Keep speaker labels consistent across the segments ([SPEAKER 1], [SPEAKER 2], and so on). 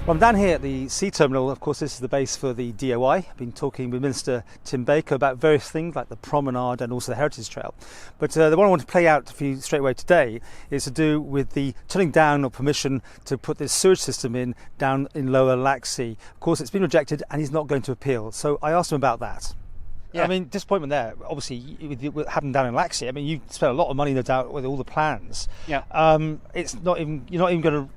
[SPEAKER 1] Well, I'm down here at the sea terminal. Of course, this is the base for the DOI. I've been talking with Minister Tim Baker about various things like the promenade and also the Heritage Trail. But the one I want to play out for you straight away today is to do with the turning down of permission to put this sewage system in down in Lower Laxey. Of course, it's been rejected and he's not going to appeal. So I asked him about that. Yeah. I mean, disappointment there. Obviously, with what happened down in Laxey, I mean, you spent a lot of money, no doubt, with all the plans.
[SPEAKER 2] Yeah.
[SPEAKER 1] It's not even. You're not even going to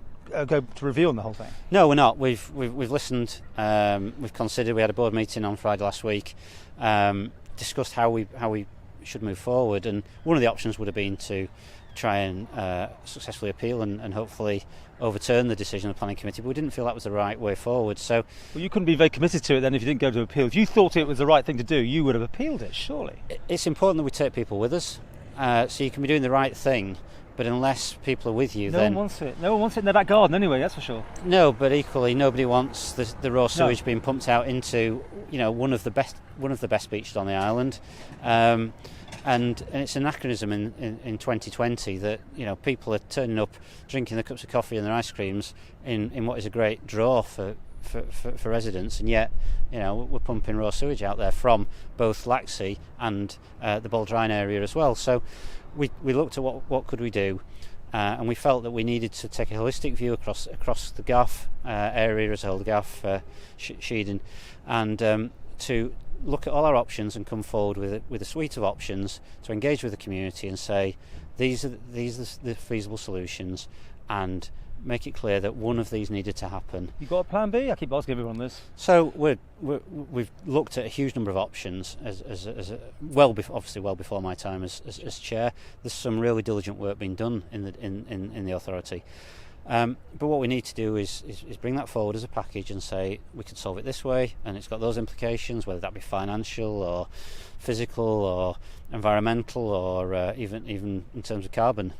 [SPEAKER 1] go to review on the whole thing.
[SPEAKER 2] No, we're not. We've listened. We've considered. We had a board meeting on Friday last week. Discussed how we should move forward, and one of the options would have been to try and successfully appeal and hopefully overturn the decision of the planning committee, but we didn't feel that was the right way forward. So,
[SPEAKER 1] well, you couldn't be very committed to it then if you didn't go to appeal. If you thought it was the right thing to do, you would have appealed it, surely.
[SPEAKER 2] It's important that we take people with us, so you can be doing the right thing, but unless people are with you,
[SPEAKER 1] no one wants it. No one wants it in their back garden anyway, that's for sure.
[SPEAKER 2] No, but equally, nobody wants the raw sewage being pumped out into one of the best beaches on the island. And it's an anachronism in 2020 that people are turning up, drinking their cups of coffee and their ice creams in what is a great draw for residents, and yet we're pumping raw sewage out there from both Laxey and the Baldrine area as well. So we looked at what could we do, and we felt that we needed to take a holistic view across the Gaff area as a whole, the Gaff Sheedon, and to look at all our options and come forward with a suite of options to engage with the community and say these are the feasible solutions, and make it clear that one of these needed to happen.
[SPEAKER 1] You got a plan B? I keep asking everyone this.
[SPEAKER 2] So we've looked at a huge number of options obviously well before my time as chair. There's some really diligent work being done in the authority. But what we need to do is bring that forward as a package and say we could solve it this way, and it's got those implications, whether that be financial or physical or environmental or even in terms of carbon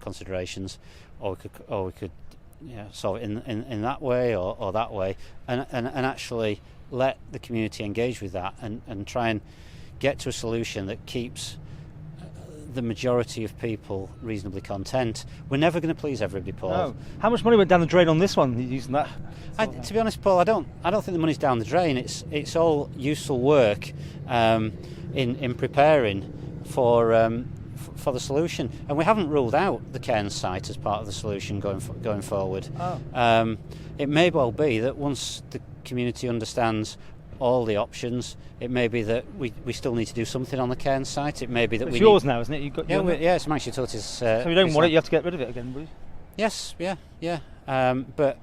[SPEAKER 2] considerations, or we could solve it in that way or that way, and actually let the community engage with that and try and get to a solution that keeps the majority of people reasonably content. We're never going to please everybody, Paul.
[SPEAKER 1] No. How much money went down the drain on this one using that?
[SPEAKER 2] To be honest, Paul, I don't think the money's down the drain. It's all useful work in preparing for the solution, and we haven't ruled out the Cairns site as part of the solution going forward.
[SPEAKER 1] Oh.
[SPEAKER 2] It may well be that once the community understands all the options, it may be that we still need to do something on the Cairns site. It may be that
[SPEAKER 1] it's yours now, isn't it? You've got
[SPEAKER 2] it's Manx Utilities.
[SPEAKER 1] So you don't want it, you have to get rid of it again, will you?
[SPEAKER 2] Yes, yeah. But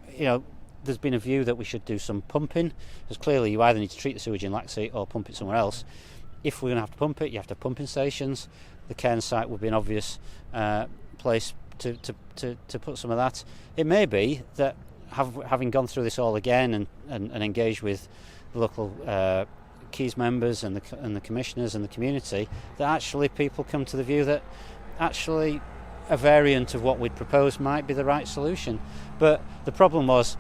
[SPEAKER 2] there's been a view that we should do some pumping, because clearly you either need to treat the sewage in Laxey or pump it somewhere else. If we're going to have to pump it, you have to have pumping stations. The Cairns site would be an obvious place to put some of that. It may be that having gone through this all again and engaged with the local Keys members and the commissioners and the community, that actually people come to the view that actually a variant of what we'd proposed might be the right solution. But the problem was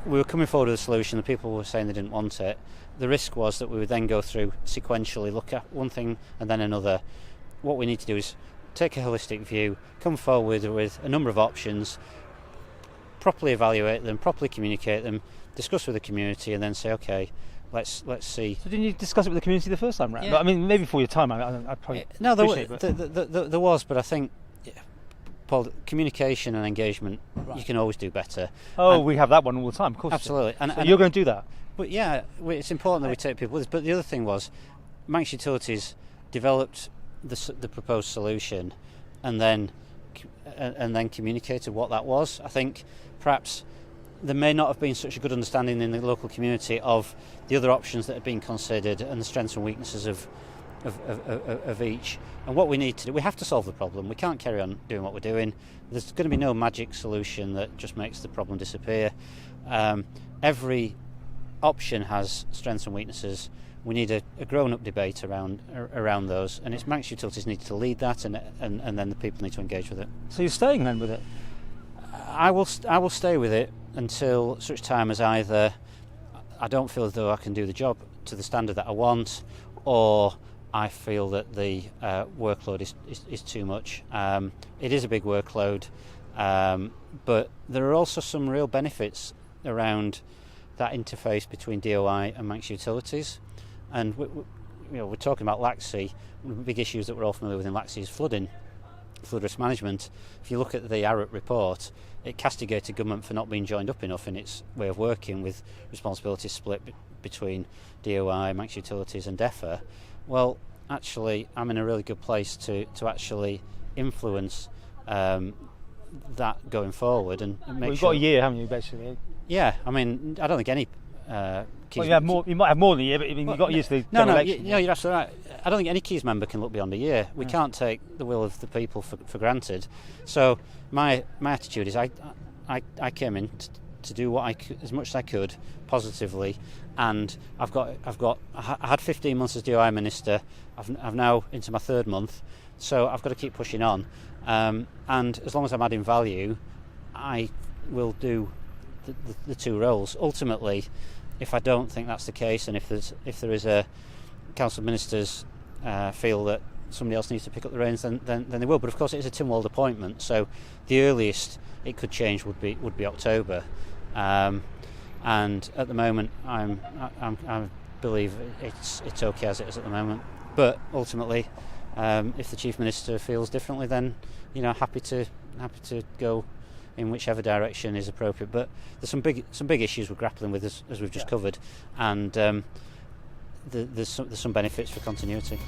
[SPEAKER 2] we were coming forward with a solution, the people were saying they didn't want it. The risk was that we would then go through sequentially, look at one thing and then another. What we need to do is take a holistic view, come forward with a number of options, properly evaluate them, properly communicate them, discuss with the community, and then say, okay, let's see.
[SPEAKER 1] So didn't you discuss it with the community the first time round?
[SPEAKER 2] Yeah.
[SPEAKER 1] I mean, maybe before your time. I probably
[SPEAKER 2] there was, but I think, Paul, communication and engagement, you can always do better.
[SPEAKER 1] Oh, we have that one all the time, of course.
[SPEAKER 2] Absolutely.
[SPEAKER 1] And you're going to do that?
[SPEAKER 2] But yeah, it's important that we take people with us. But the other thing was, Manx Utilities developed the proposed solution and then communicated what that was. I think perhaps there may not have been such a good understanding in the local community of the other options that had been considered and the strengths and weaknesses of each. And what we need to do, we have to solve the problem. We can't carry on doing what we're doing. There's going to be no magic solution that just makes the problem disappear. Every option has strengths and weaknesses. We need a grown-up debate around those, and it's Manx Utilities need to lead that, and then the people need to engage with it.
[SPEAKER 1] So you're staying then with it?
[SPEAKER 2] I will stay with it until such time as either I don't feel as though I can do the job to the standard that I want, or I feel that the workload is too much. It is a big workload, but there are also some real benefits around that interface between DOI and Manx Utilities. And we're talking about Laxey. One of the big issues that we're all familiar with in Laxey is flooding, flood risk management. If you look at the ARUT report, it castigated government for not being joined up enough in its way of working, with responsibilities split between DOI, Manx Utilities and DEFA. Well, actually, I'm in a really good place to actually influence that going forward and make
[SPEAKER 1] You've
[SPEAKER 2] sure.
[SPEAKER 1] got a year, haven't you, basically?
[SPEAKER 2] Yeah, I mean, I don't think any keys...
[SPEAKER 1] Well, you might have more than a year, but I mean, you've got used to the
[SPEAKER 2] No,
[SPEAKER 1] election.
[SPEAKER 2] you're absolutely right. I don't think any keys member can look beyond a year. We can't take the will of the people for granted. So my attitude is I came in to do what I could, as much as I could, positively, and I had 15 months as DOI Minister. I've now into my third month, so I've got to keep pushing on. And as long as I'm adding value, I will do the two roles. Ultimately, if I don't think that's the case, and if there is a council of ministers feel that somebody else needs to pick up the reins, then they will. But of course, it is a Tynwald appointment, so the earliest it could change would be October. And at the moment, I believe it's okay as it is at the moment. But ultimately, if the Chief Minister feels differently, then happy to go in whichever direction is appropriate. But there's some big issues we're grappling with as we've just covered, and there's some benefits for continuity.